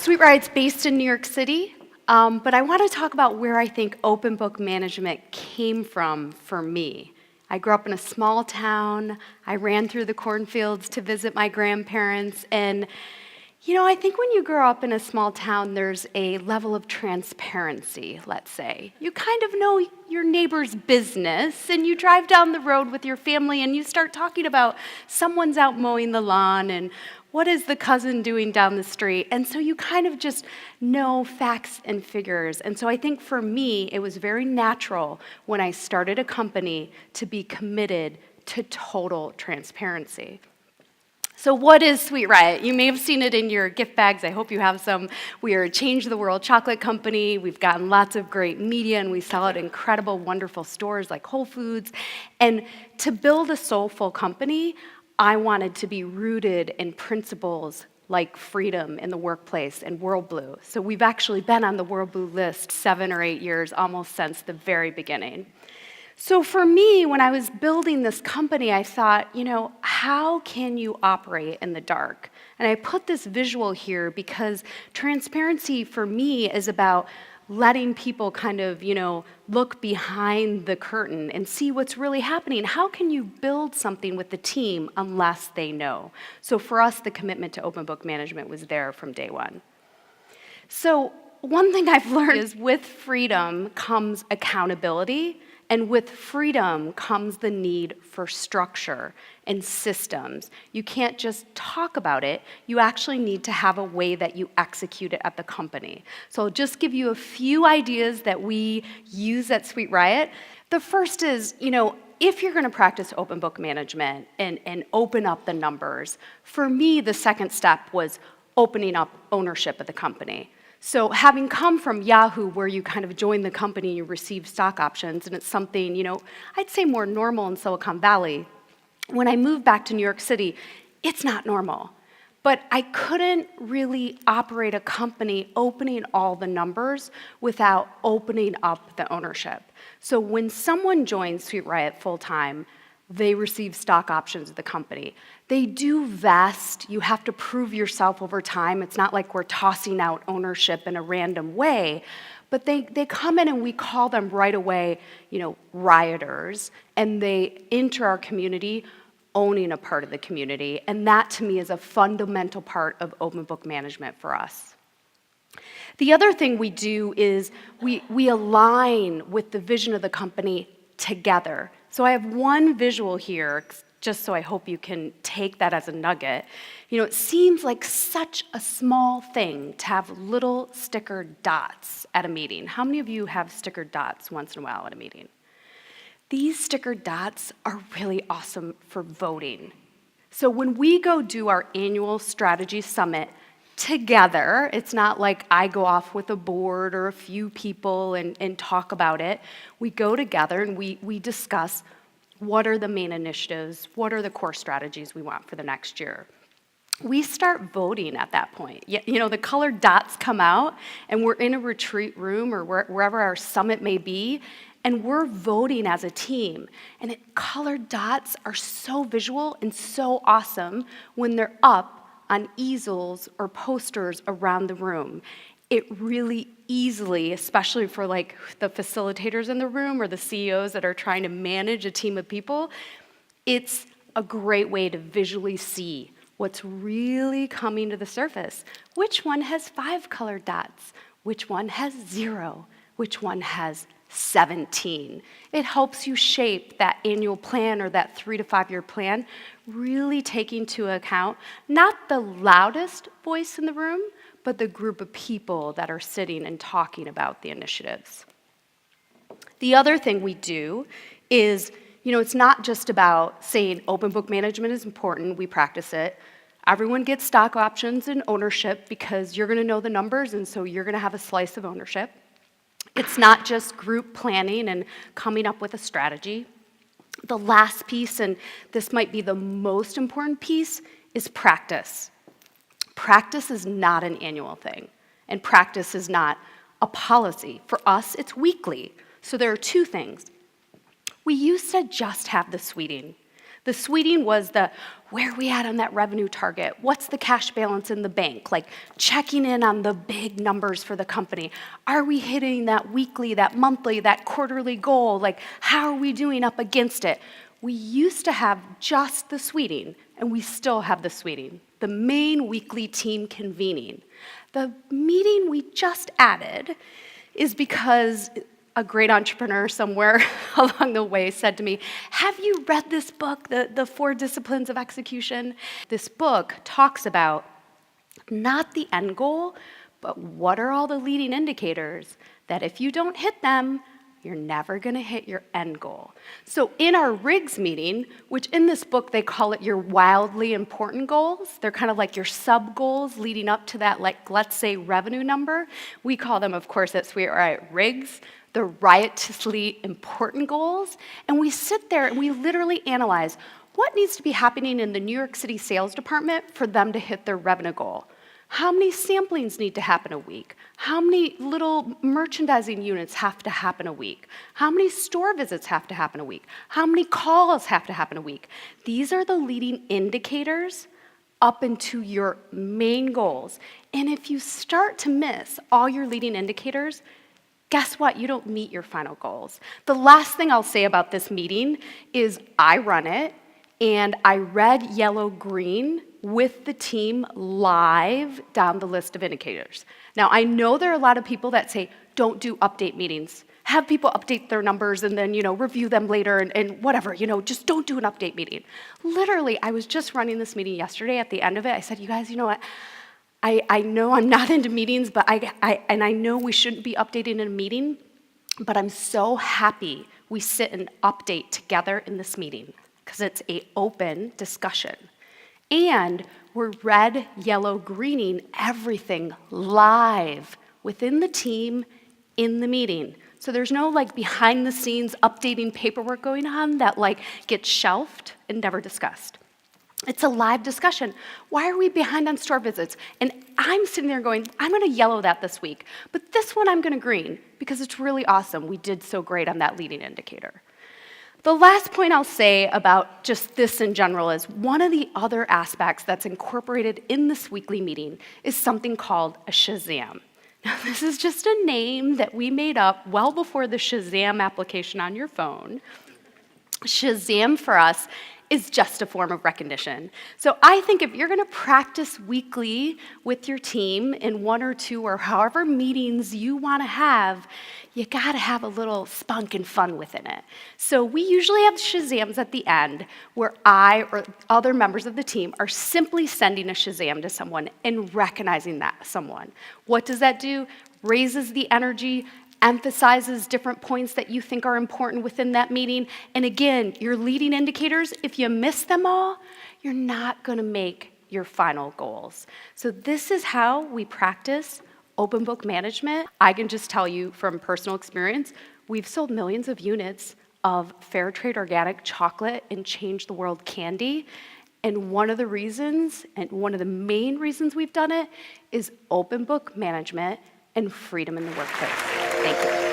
Sweetriot's based in New York City, but I want to talk about where I think open book management came from for me. I grew up in a small town. I ran through the cornfields to visit my grandparents, and I think when you grow up in a small town, there's a level of transparency, let's say. You kind of know your neighbor's business, and you drive down the road with your family, and you start talking about someone's out mowing the lawn, and what is the cousin doing down the street? And so you kind of just know facts and figures. And so I think for me, it was very natural when I started a company to be committed to total transparency. So what is Sweetriot? You may have seen it in your gift bags. I hope you have some. We are a Change the World chocolate company. We've gotten lots of great media, and we sell at incredible, wonderful stores like Whole Foods. And to build a soulful company, I wanted to be rooted in principles like freedom in the workplace and WorldBlu. So we've actually been on the WorldBlu list 7 or 8 years, almost since the very beginning. So for me, when I was building this company, I thought, how can you operate in the dark? And I put this visual here because transparency for me is about letting people kind of, look behind the curtain and see what's really happening. How can you build something with the team unless they know? So for us, the commitment to open book management was there from day one. So one thing I've learned is with freedom comes accountability, and with freedom comes the need for structure and systems. You can't just talk about it. You actually need to have a way that you execute it at the company. So I'll just give you a few ideas that we use at Sweetriot. The first is, if you're going to practice open book management and open up the numbers, for me, the second step was opening up ownership of the company. So having come from Yahoo, where you kind of join the company, you receive stock options, and it's something, I'd say more normal in Silicon Valley. When I moved back to New York City, it's not normal. But I couldn't really operate a company opening all the numbers without opening up the ownership. So when someone joins Sweetriot full-time, they receive stock options of the company. They do vest. You have to prove yourself over time. It's not like we're tossing out ownership in a random way, but they come in and we call them right away, rioters, and they enter our community owning a part of the community, and that to me is a fundamental part of open book management for us. The other thing we do is we align with the vision of the company together. So I have one visual here, just so I hope you can take that as a nugget. It seems like such a small thing to have little sticker dots at a meeting. How many of you have sticker dots once in a while at a meeting? These sticker dots are really awesome for voting. So when we go do our annual strategy summit together, it's not like I go off with a board or a few people and talk about it. We go together and we discuss what are the main initiatives, what are the core strategies we want for the next year. We start voting at that point. The colored dots come out, and we're in a retreat room or wherever our summit may be, and we're voting as a team. And colored dots are so visual and so awesome when they're up on easels or posters around the room. It really easily, especially for the facilitators in the room or the CEOs that are trying to manage a team of people, it's a great way to visually see what's really coming to the surface. Which one has 5 colored dots? Which one has 0? Which one has 17? It helps you shape that annual plan or that 3 to 5 year plan, really taking into account not the loudest voice in the room, but the group of people that are sitting and talking about the initiatives. The other thing we do is, it's not just about saying open book management is important, we practice it. Everyone gets stock options and ownership because you're going to know the numbers, and so you're going to have a slice of ownership. It's not just group planning and coming up with a strategy. The last piece, and this might be the most important piece, is practice. Practice is not an annual thing, and practice is not a policy. For us, it's weekly. So there are 2 things. We used to just have the sweeting. The sweeting was the, where are we at on that revenue target? What's the cash balance in the bank? Like checking in on the big numbers for the company. Are we hitting that weekly, that monthly, that quarterly goal? Like how are we doing up against it? We used to have just the sweeting, and we still have the sweeting, the main weekly team convening. The meeting we just added is because a great entrepreneur somewhere along the way said to me, have you read this book, the 4 Disciplines of Execution? This book talks about not the end goal, but what are all the leading indicators that if you don't hit them, you're never going to hit your end goal. So in our RIGS meeting, which in this book they call it your wildly important goals, they're kind of like your sub-goals leading up to that, like, let's say, revenue number. We call them, of course, at Sweetriot RIGS, the riotously important goals. And we sit there and we literally analyze what needs to be happening in the New York City sales department for them to hit their revenue goal. How many samplings need to happen a week? How many little merchandising units have to happen a week? How many store visits have to happen a week? How many calls have to happen a week? These are the leading indicators up into your main goals. And if you start to miss all your leading indicators, guess what? You don't meet your final goals. The last thing I'll say about this meeting is I run it, and I red, yellow, green with the team live down the list of indicators. Now, I know there are a lot of people that say, don't do update meetings. Have people update their numbers and then, review them later and whatever, just don't do an update meeting. Literally, I was just running this meeting yesterday. At the end of it, I said, you guys, you know what? I know I'm not into meetings, but I know we shouldn't be updating in a meeting, but I'm so happy we sit and update together in this meeting because it's an open discussion. And we're red, yellow, greening everything live within the team in the meeting. So there's no behind the scenes updating paperwork going on that gets shelved and never discussed. It's a live discussion. Why are we behind on store visits? And I'm sitting there going, I'm going to yellow that this week, but this one I'm going to green because it's really awesome. We did so great on that leading indicator. The last point I'll say about just this in general is one of the other aspects that's incorporated in this weekly meeting is something called a Shazam. Now, this is just a name that we made up well before the Shazam application on your phone. Shazam for us is just a form of recognition. So I think if you're going to practice weekly with your team in 1 or 2 or however meetings you want to have, you got to have a little spunk and fun within it. So we usually have Shazams at the end where I or other members of the team are simply sending a Shazam to someone and recognizing that someone. What does that do? Raises the energy, emphasizes different points that you think are important within that meeting. And again, your leading indicators, if you miss them all, you're not going to make your final goals. So this is how we practice open book management. I can just tell you from personal experience, we've sold millions of units of fair trade organic chocolate and change the world candy. And one of the reasons, and one of the main reasons we've done it, is open book management and freedom in the workplace. Thank you.